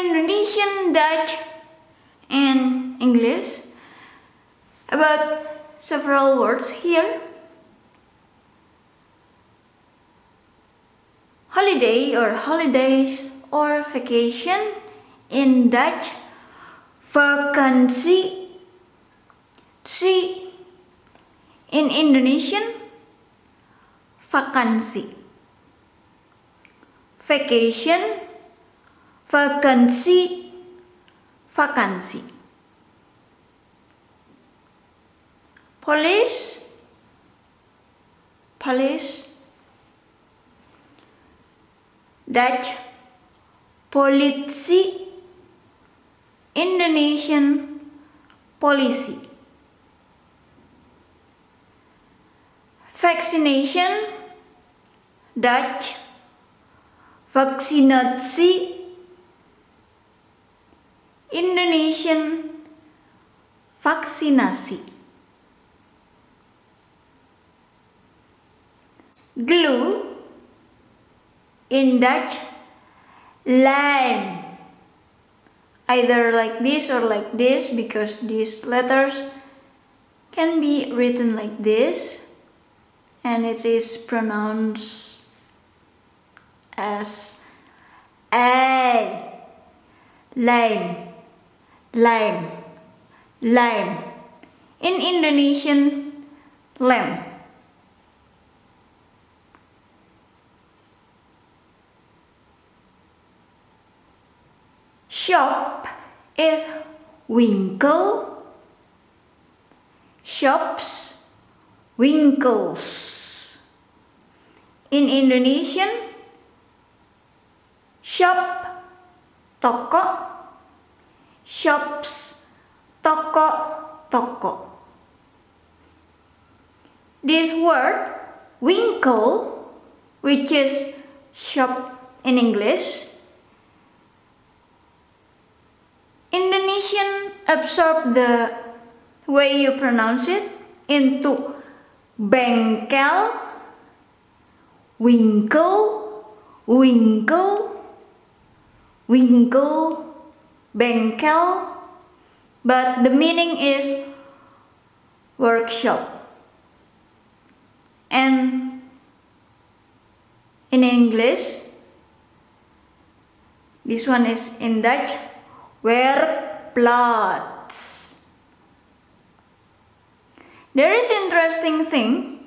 Indonesian, Dutch, and English about several words here. Holiday or holidays or vacation in Dutch, vakantie. In Indonesian, vakansi. Vacation, vakantie, vakansi. Police, Dutch, politie. Indonesian, politie. Vaccination, Dutch, vaccinatie. Indonesian, vaksinasi. Glue, in Dutch, lijm. Either like this or like this, because these letters can be written like this, and it is pronounced as a. Lijm. In Indonesian, lem. Shop is winkel. Shops, winkels. In Indonesian, shop, toko. Shops, toko. This word, winkel, which is shop in English, Indonesian absorb the way you pronounce it into bengkel, winkel, bengkel, but the meaning is workshop. And in English, this one is in Dutch, WERKPLAATS. There is interesting thing.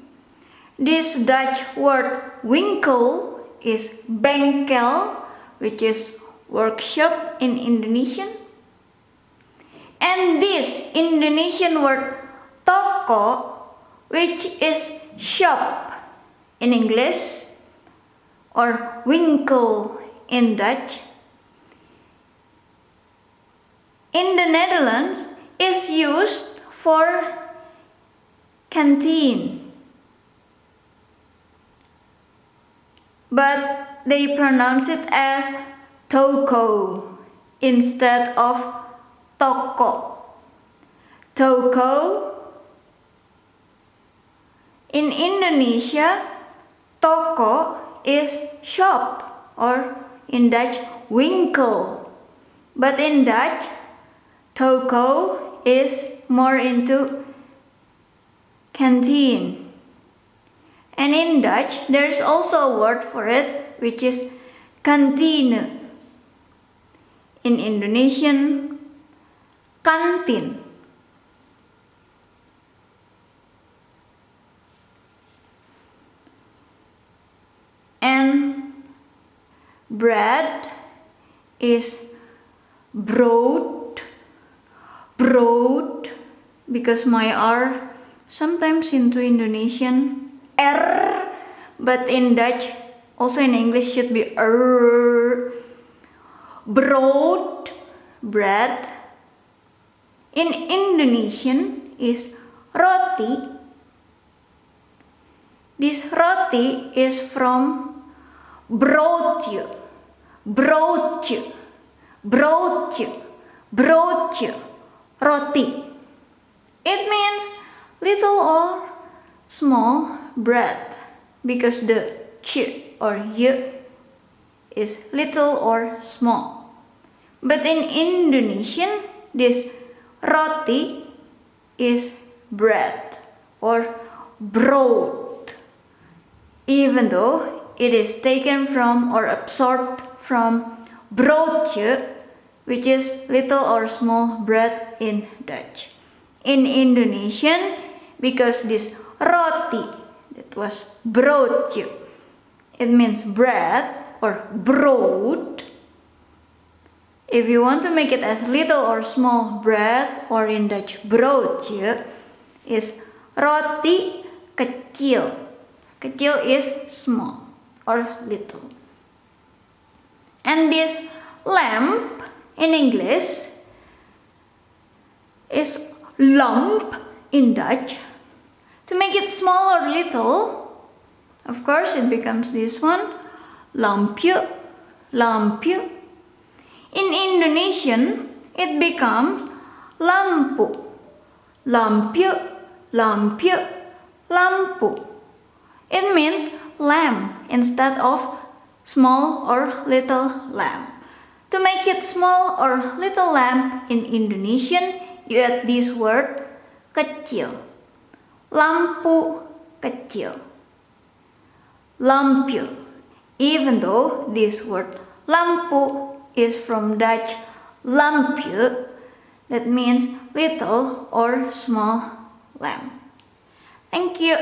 This Dutch word winkel is bengkel, which is workshop in Indonesian. And this Indonesian word toko, which is shop in English or winkel in Dutch, in the Netherlands is used for canteen, but they pronounce it as toko instead of toko. Toko. In Indonesia, toko is shop, or in Dutch, winkel. But in Dutch, toko is more into canteen. And in Dutch, there's also a word for it, which is kantine. In Indonesian, kantin. And bread is brood, because my R sometimes into Indonesian R, but in Dutch, also in English should be R. Brood, bread. In Indonesian is roti. This roti is from broodje, roti. It means little or small bread, because the ch or y is little or small. But in Indonesian, this roti is bread or brood, even though it is taken from or absorbed from broodje, which is little or small bread in Dutch. In Indonesian, because this roti, that was broodje, it means bread or brood. If you want to make it as little or small bread, or in Dutch broodje, is roti kecil. Kecil is small or little. And this lamp in English is lamp in Dutch. To make it small or little, of course it becomes this one, lampje, lampje. In Indonesian, it becomes lampu, lampje, lampje, lampu. It means lamp instead of small or little lamp. To make it small or little lamp in Indonesian, you add this word kecil. Lampu kecil. Lampje. Even though this word lampu is from Dutch lampje, that means little or small lamp. Thank you.